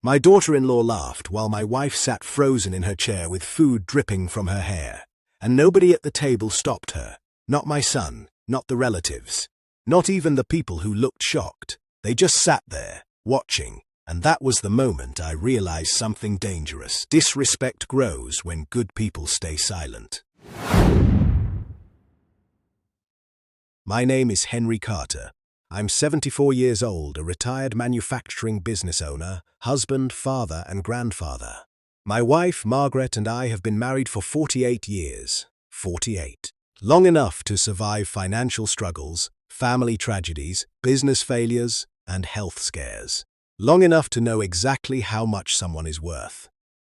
My daughter-in-law laughed while my wife sat frozen in her chair with food dripping from her hair. And nobody at the table stopped her. Not my son, not the relatives, not even the people who looked shocked. They just sat there, watching. And that was the moment I realized something dangerous. Disrespect grows when good people stay silent. My name is Henry Carter. I'm 74 years old, a retired manufacturing business owner, husband, father, and grandfather. My wife, Margaret, and I have been married for 48 years. 48. Long enough to survive financial struggles, family tragedies, business failures, and health scares. Long enough to know exactly how much someone is worth.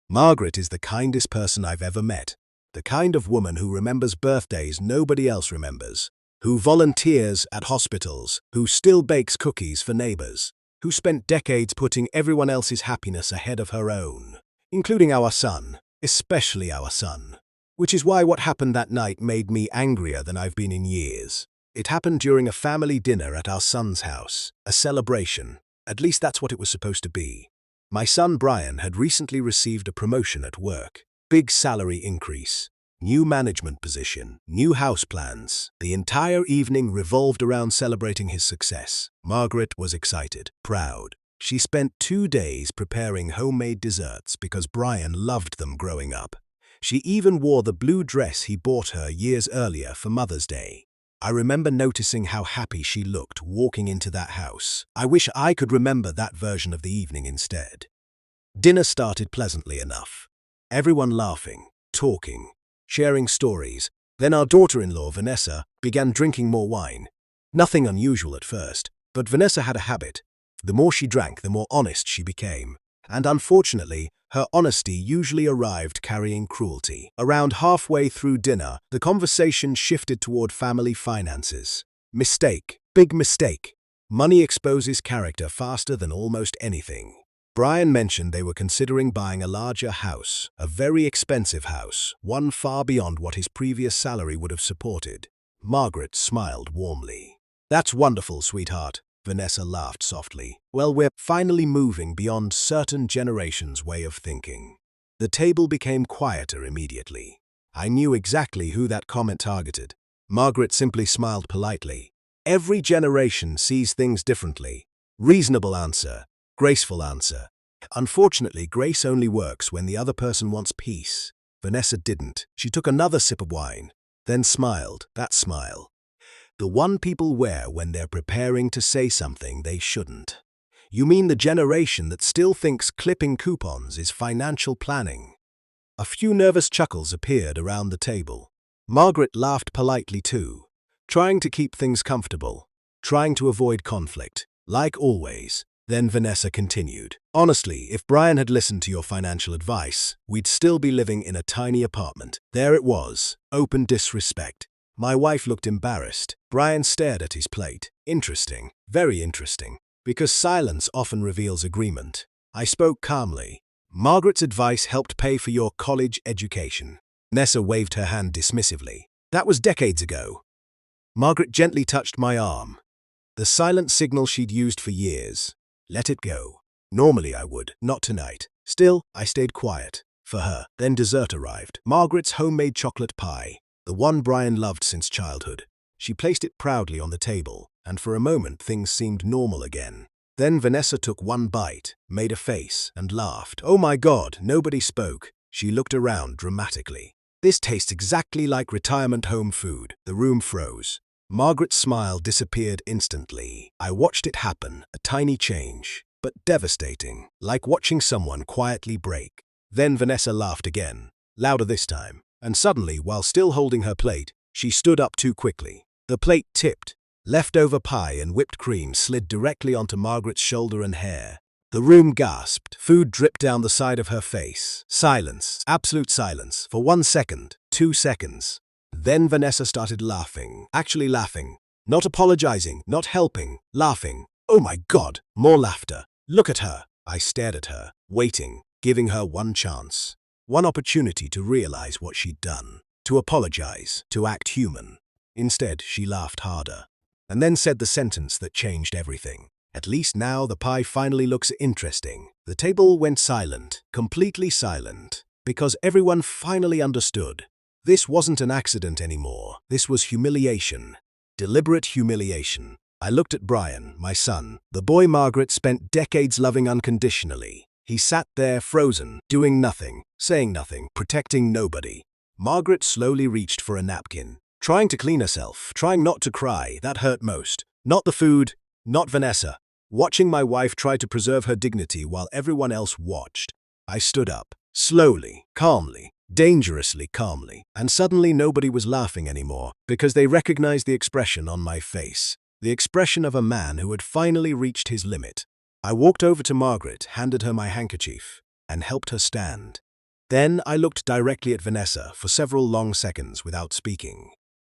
Margaret is the kindest person I've ever met. The kind of woman who remembers birthdays nobody else remembers. Who volunteers at hospitals, who still bakes cookies for neighbors, who spent decades putting everyone else's happiness ahead of her own, including our son, especially our son. Which is why what happened that night made me angrier than I've been in years. It happened during a family dinner at our son's house, a celebration. At least that's what it was supposed to be. My son Brian had recently received a promotion at work, big salary increase. New management position, new house plans. The entire evening revolved around celebrating his success. Margaret was excited, proud. She spent 2 days preparing homemade desserts because Brian loved them growing up. She even wore the blue dress he bought her years earlier for Mother's Day. I remember noticing how happy she looked walking into that house. I wish I could remember that version of the evening instead. Dinner started pleasantly enough. Everyone laughing, talking, sharing stories. Then our daughter-in-law, Vanessa, began drinking more wine. Nothing unusual at first, but Vanessa had a habit. The more she drank, the more honest she became. And unfortunately, her honesty usually arrived carrying cruelty. Around halfway through dinner, the conversation shifted toward family finances. Mistake. Big mistake. Money exposes character faster than almost anything. Brian mentioned they were considering buying a larger house, a very expensive house, one far beyond what his previous salary would have supported. Margaret smiled warmly. "That's wonderful, sweetheart," Vanessa laughed softly. "Well, we're finally moving beyond certain generations' way of thinking." The table became quieter immediately. I knew exactly who that comment targeted. Margaret simply smiled politely. Every generation sees things differently. Reasonable answer. Graceful answer. Unfortunately, grace only works when the other person wants peace. Vanessa didn't. She took another sip of wine, then smiled. That smile. The one people wear when they're preparing to say something they shouldn't. "You mean the generation that still thinks clipping coupons is financial planning?" A few nervous chuckles appeared around the table. Margaret laughed politely too, trying to keep things comfortable, trying to avoid conflict, like always. Then Vanessa continued. "Honestly, if Brian had listened to your financial advice, we'd still be living in a tiny apartment." There it was, open disrespect. My wife looked embarrassed. Brian stared at his plate. Interesting, very interesting, because silence often reveals agreement. I spoke calmly. "Margaret's advice helped pay for your college education." Vanessa waved her hand dismissively. "That was decades ago." Margaret gently touched my arm. The silent signal she'd used for years. Let it go. Normally I would, not tonight. Still, I stayed quiet. For her. Then dessert arrived. Margaret's homemade chocolate pie. The one Brian loved since childhood. She placed it proudly on the table, and for a moment things seemed normal again. Then Vanessa took one bite, made a face, and laughed. "Oh my God!" Nobody spoke. She looked around dramatically. "This tastes exactly like retirement home food." The room froze. Margaret's smile disappeared instantly. I watched it happen, a tiny change, but devastating, like watching someone quietly break. Then Vanessa laughed again, louder this time, and suddenly, while still holding her plate, she stood up too quickly. The plate tipped. Leftover pie and whipped cream slid directly onto Margaret's shoulder and hair. The room gasped. Food dripped down the side of her face. Silence, absolute silence, for 1 second, 2 seconds. Then Vanessa started laughing, actually laughing, not apologizing, not helping, laughing. "Oh my God!" More laughter. "Look at her." I stared at her, waiting, giving her one chance, one opportunity to realize what she'd done, to apologize, to act human. Instead, she laughed harder, and then said the sentence that changed everything. At least now the pie finally looks interesting. The table went silent, completely silent, because everyone finally understood. This wasn't an accident anymore. This was humiliation. Deliberate humiliation. I looked at Brian, my son, the boy Margaret spent decades loving unconditionally. He sat there frozen, doing nothing, saying nothing, protecting nobody. Margaret slowly reached for a napkin, trying to clean herself, trying not to cry. That hurt most. Not the food, not Vanessa. Watching my wife try to preserve her dignity while everyone else watched. I stood up, slowly, calmly, dangerously calmly, and suddenly nobody was laughing anymore because they recognized the expression on my face, the expression of a man who had finally reached his limit. I walked over to Margaret, handed her my handkerchief, and helped her stand. Then I looked directly at Vanessa for several long seconds without speaking.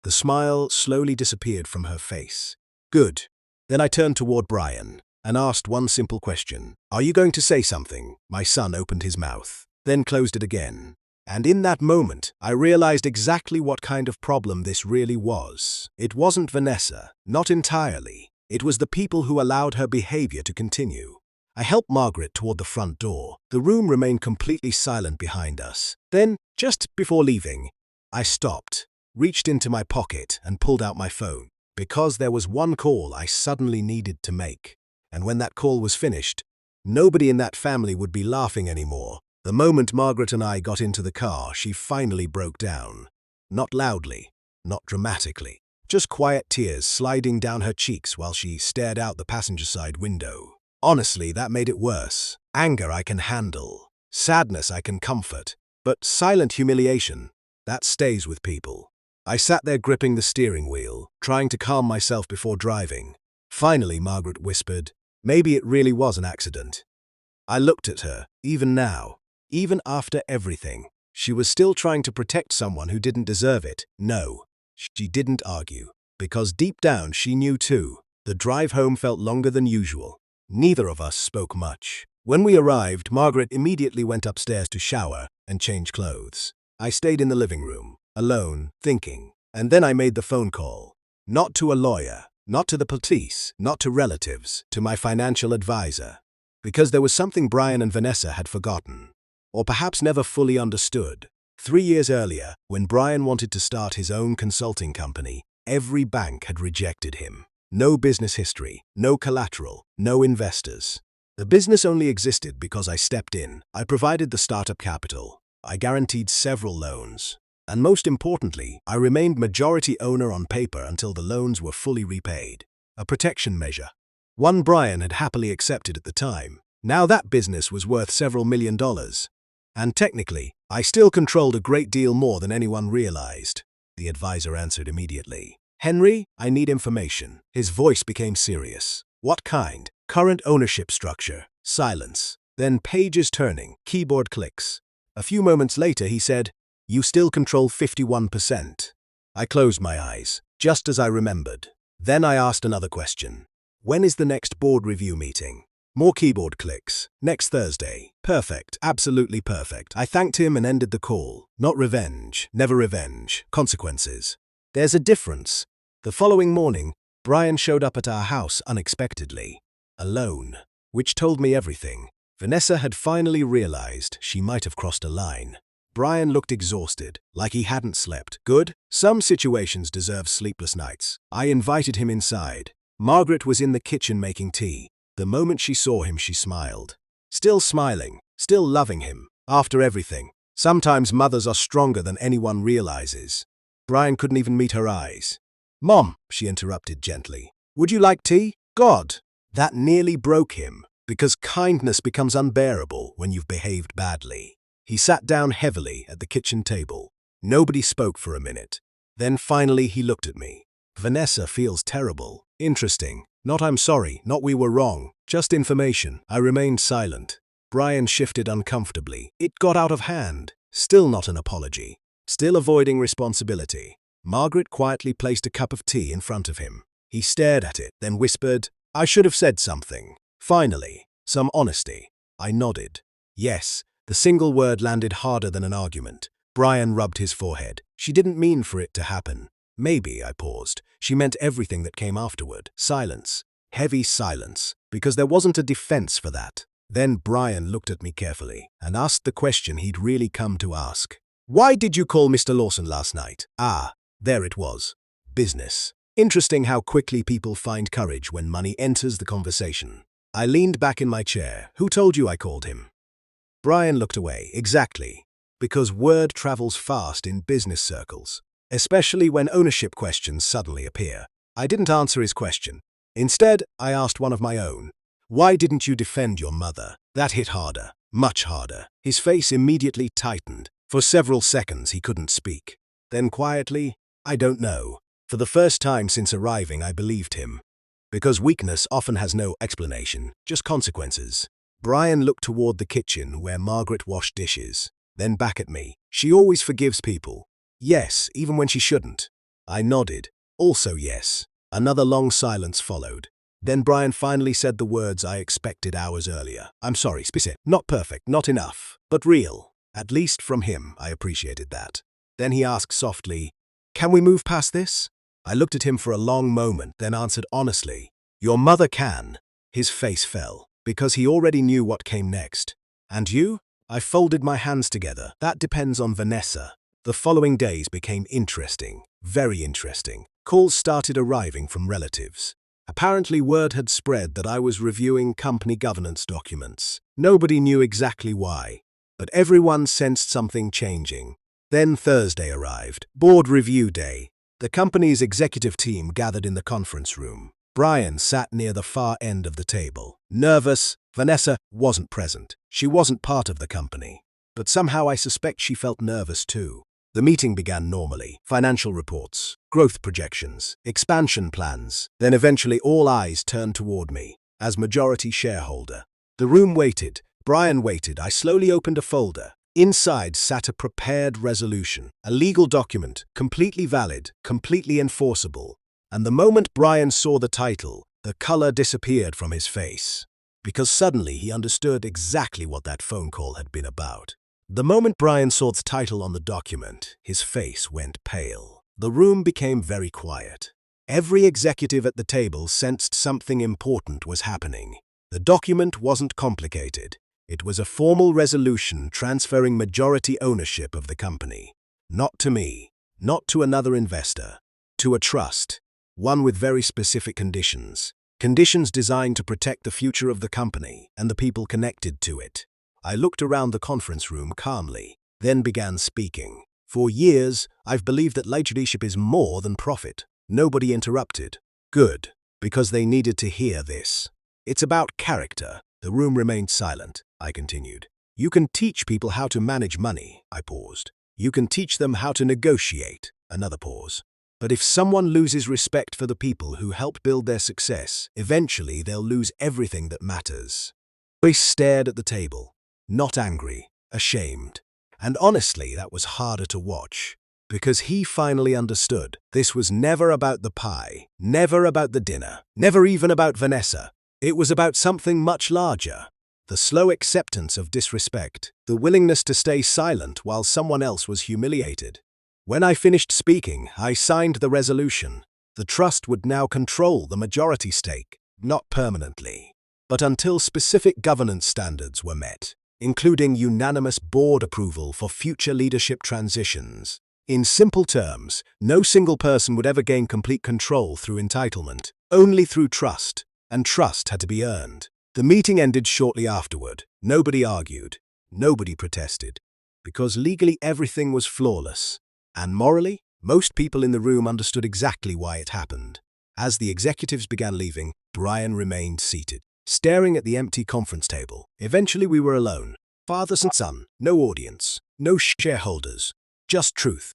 The smile slowly disappeared from her face. Good. Then I turned toward Brian and asked one simple question. Are you going to say something? My son opened his mouth, then closed it again. And in that moment, I realized exactly what kind of problem this really was. It wasn't Vanessa, not entirely. It was the people who allowed her behavior to continue. I helped Margaret toward the front door. The room remained completely silent behind us. Then, just before leaving, I stopped, reached into my pocket and pulled out my phone, because there was one call I suddenly needed to make. And when that call was finished, nobody in that family would be laughing anymore. The moment Margaret and I got into the car, she finally broke down. Not loudly, not dramatically, just quiet tears sliding down her cheeks while she stared out the passenger side window. Honestly, that made it worse. Anger I can handle. Sadness I can comfort. But silent humiliation, that stays with people. I sat there gripping the steering wheel, trying to calm myself before driving. Finally, Margaret whispered, maybe it really was an accident. I looked at her, even now. Even after everything, she was still trying to protect someone who didn't deserve it. No, she didn't argue, because deep down she knew too. The drive home felt longer than usual. Neither of us spoke much. When we arrived, Margaret immediately went upstairs to shower and change clothes. I stayed in the living room, alone, thinking. And then I made the phone call. Not to a lawyer, not to the police, not to relatives, to my financial advisor. Because there was something Brian and Vanessa had forgotten. Or perhaps never fully understood. 3 years earlier, when Brian wanted to start his own consulting company, every bank had rejected him. No business history, no collateral, no investors. The business only existed because I stepped in. I provided the startup capital. I guaranteed several loans. And most importantly, I remained majority owner on paper until the loans were fully repaid. A protection measure. One Brian had happily accepted at the time. Now that business was worth several $1 million. And technically, I still controlled a great deal more than anyone realized. The advisor answered immediately. Henry, I need information. His voice became serious. What kind? Current ownership structure. Silence. Then pages turning, keyboard clicks. A few moments later he said, you still control 51%. I closed my eyes, just as I remembered. Then I asked another question. When is the next board review meeting? More keyboard clicks. Next Thursday. Perfect. Absolutely perfect. I thanked him and ended the call. Not revenge. Never revenge. Consequences. There's a difference. The following morning, Brian showed up at our house unexpectedly. Alone. Which told me everything. Vanessa had finally realized she might have crossed a line. Brian looked exhausted, like he hadn't slept. Good. Some situations deserve sleepless nights. I invited him inside. Margaret was in the kitchen making tea. The moment she saw him, she smiled. Still smiling, still loving him, after everything. Sometimes mothers are stronger than anyone realizes. Brian couldn't even meet her eyes. Mom, she interrupted gently. Would you like tea? God! That nearly broke him, because kindness becomes unbearable when you've behaved badly. He sat down heavily at the kitchen table. Nobody spoke for a minute. Then finally he looked at me. Vanessa feels terrible. Interesting. Not I'm sorry, not we were wrong, just information. I remained silent. Brian shifted uncomfortably. It got out of hand. Still not an apology. Still avoiding responsibility. Margaret quietly placed a cup of tea in front of him. He stared at it, then whispered, I should have said something. Finally, some honesty. I nodded. Yes, the single word landed harder than an argument. Brian rubbed his forehead. She didn't mean for it to happen. Maybe, I paused. She meant everything that came afterward. Silence. Heavy silence. because there wasn't a defense for that. Then Brian looked at me carefully and asked the question he'd really come to ask. Why did you call Mr. Lawson last night? Ah, there it was. Business. Interesting how quickly people find courage when money enters the conversation. I leaned back in my chair. Who told you I called him? Brian looked away. Exactly. Because word travels fast in business circles, especially when ownership questions suddenly appear. I didn't answer his question. Instead, I asked one of my own. Why didn't you defend your mother? That hit harder, much harder. His face immediately tightened. For several seconds he couldn't speak. Then quietly, I don't know. For the first time since arriving, I believed him. Because weakness often has no explanation, just consequences. Brian looked toward the kitchen where Margaret washed dishes, then back at me. She always forgives people. Yes, even when she shouldn't. I nodded. Also yes. Another long silence followed. Then Brian finally said the words I expected hours earlier. I'm sorry, specific. Not perfect, not enough, but real. At least from him, I appreciated that. Then he asked softly, can we move past this? I looked at him for a long moment, then answered honestly, your mother can. His face fell, because he already knew what came next. And you? I folded my hands together. That depends on Vanessa. The following days became interesting, very interesting. Calls started arriving from relatives. Apparently word had spread that I was reviewing company governance documents. Nobody knew exactly why, but everyone sensed something changing. Then Thursday arrived, board review day. The company's executive team gathered in the conference room. Brian sat near the far end of the table. Nervous, Vanessa wasn't present. She wasn't part of the company. But somehow I suspect she felt nervous too. The meeting began normally. Financial reports, growth projections, expansion plans. Then eventually all eyes turned toward me, as majority shareholder. The room waited. Brian waited. I slowly opened a folder. Inside sat a prepared resolution, a legal document, completely valid, completely enforceable. And the moment Brian saw the title, the color disappeared from his face. Because suddenly he understood exactly what that phone call had been about. The moment Brian saw the title on the document, his face went pale. The room became very quiet. Every executive at the table sensed something important was happening. The document wasn't complicated. It was a formal resolution transferring majority ownership of the company. Not to me, not to another investor, to a trust, one with very specific conditions. Conditions designed to protect the future of the company and the people connected to it. I looked around the conference room calmly, then began speaking. For years, I've believed that leadership is more than profit. Nobody interrupted. Good, because they needed to hear this. It's about character. The room remained silent. I continued. You can teach people how to manage money. I paused. You can teach them how to negotiate. Another pause. But if someone loses respect for the people who helped build their success, eventually they'll lose everything that matters. I stared at the table, not angry, ashamed. And honestly, that was harder to watch. Because he finally understood. This was never about the pie, never about the dinner, never even about Vanessa. It was about something much larger. The slow acceptance of disrespect, the willingness to stay silent while someone else was humiliated. When I finished speaking, I signed the resolution. The trust would now control the majority stake, not permanently, but until specific governance standards were met, including unanimous board approval for future leadership transitions. In simple terms, no single person would ever gain complete control through entitlement, only through trust, and trust had to be earned. The meeting ended shortly afterward. Nobody argued, nobody protested, because legally everything was flawless. And morally, most people in the room understood exactly why it happened. As the executives began leaving, Brian remained seated, staring at the empty conference table. Eventually we were alone. Father and son, no audience, no shareholders, just truth.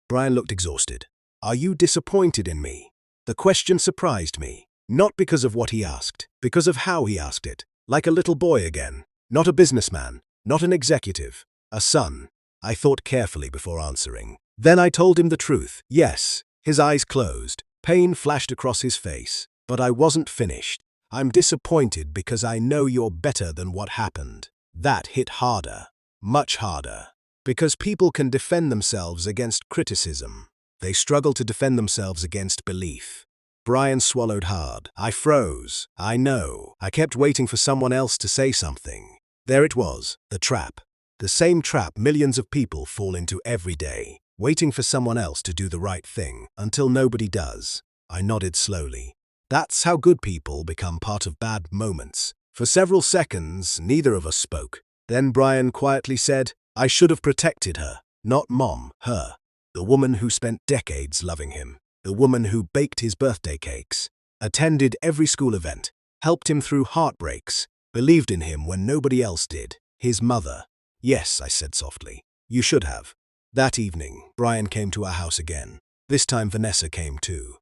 Brian looked exhausted. Are you disappointed in me? The question surprised me. Not because of what he asked, because of how he asked it. Like a little boy again. Not a businessman, not an executive, a son. I thought carefully before answering. Then I told him the truth. Yes, his eyes closed. Pain flashed across his face. But I wasn't finished. I'm disappointed because I know you're better than what happened. That hit harder, much harder. Because people can defend themselves against criticism. They struggle to defend themselves against belief. Brian swallowed hard. I froze. I know. I kept waiting for someone else to say something. There it was, the trap. The same trap millions of people fall into every day, waiting for someone else to do the right thing until nobody does. I nodded slowly. That's how good people become part of bad moments. For several seconds, neither of us spoke. Then Brian quietly said, I should have protected her. Not Mom, her. The woman who spent decades loving him. The woman who baked his birthday cakes, attended every school event, helped him through heartbreaks, believed in him when nobody else did. His mother. Yes, I said softly. You should have. That evening, Brian came to our house again. This time Vanessa came too.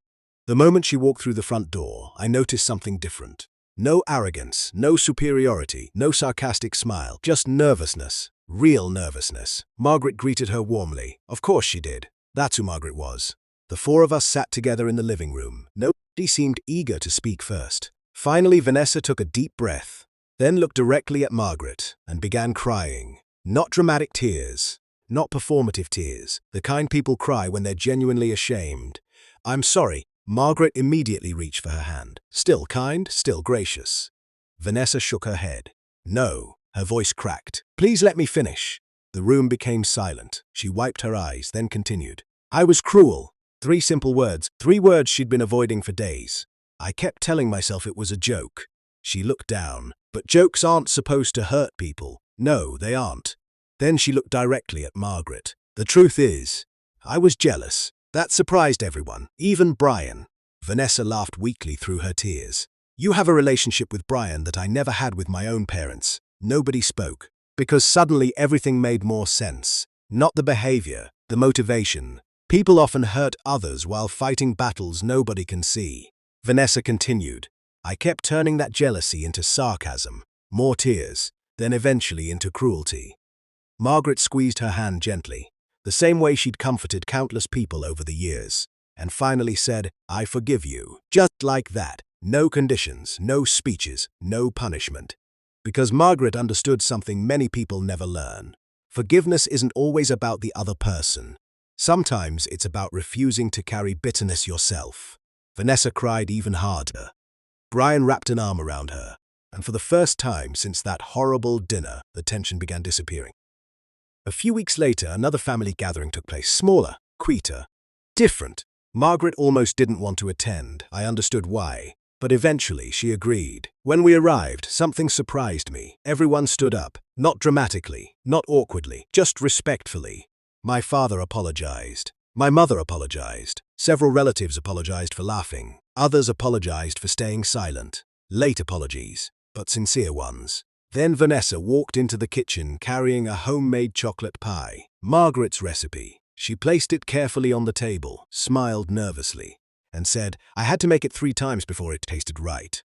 The moment she walked through the front door, I noticed something different. No arrogance, no superiority, no sarcastic smile, just nervousness. Real nervousness. Margaret greeted her warmly. Of course she did. That's who Margaret was. The four of us sat together in the living room. Nobody seemed eager to speak first. Finally, Vanessa took a deep breath, then looked directly at Margaret and began crying. Not dramatic tears, not performative tears, the kind people cry when they're genuinely ashamed. I'm sorry. Margaret immediately reached for her hand. Still kind, still gracious. Vanessa shook her head. No, her voice cracked. Please let me finish. The room became silent. She wiped her eyes, then continued. I was cruel. 3 simple words, 3 words she'd been avoiding for days. I kept telling myself it was a joke. She looked down. But jokes aren't supposed to hurt people. No, they aren't. Then she looked directly at Margaret. The truth is, I was jealous. That surprised everyone, even Brian. Vanessa laughed weakly through her tears. You have a relationship with Brian that I never had with my own parents. Nobody spoke, because suddenly everything made more sense. Not the behavior, the motivation. People often hurt others while fighting battles nobody can see. Vanessa continued. I kept turning that jealousy into sarcasm, more tears, then eventually into cruelty. Margaret squeezed her hand gently, the same way she'd comforted countless people over the years, and finally said, I forgive you. Just like that. No conditions, no speeches, no punishment. Because Margaret understood something many people never learn. Forgiveness isn't always about the other person. Sometimes it's about refusing to carry bitterness yourself. Vanessa cried even harder. Brian wrapped an arm around her, and for the first time since that horrible dinner, the tension began disappearing. A few weeks later, another family gathering took place, smaller, quieter, different. Margaret almost didn't want to attend. I understood why, but eventually she agreed. When we arrived, something surprised me. Everyone stood up, not dramatically, not awkwardly, just respectfully. My father apologized. My mother apologized. Several relatives apologized for laughing. Others apologized for staying silent. Late apologies, but sincere ones. Then Vanessa walked into the kitchen carrying a homemade chocolate pie, Margaret's recipe. She placed it carefully on the table, smiled nervously, and said, I had to make it 3 times before it tasted right.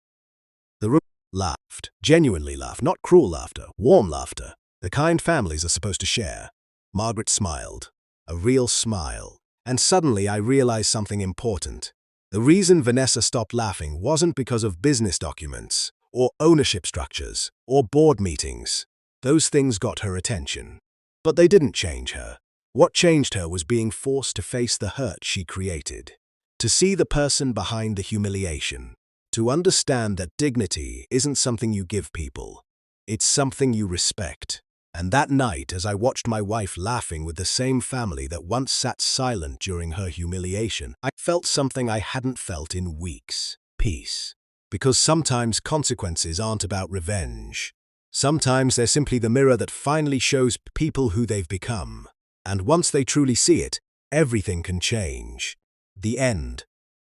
The room laughed, genuinely laughed, not cruel laughter, warm laughter, the kind families are supposed to share. Margaret smiled, a real smile, and suddenly I realized something important. The reason Vanessa stopped laughing wasn't because of business documents, or ownership structures, or board meetings. Those things got her attention. But they didn't change her. What changed her was being forced to face the hurt she created, to see the person behind the humiliation, to understand that dignity isn't something you give people, it's something you respect. And that night, as I watched my wife laughing with the same family that once sat silent during her humiliation, I felt something I hadn't felt in weeks. Peace. Because sometimes consequences aren't about revenge. Sometimes they're simply the mirror that finally shows people who they've become. And once they truly see it, everything can change. The end.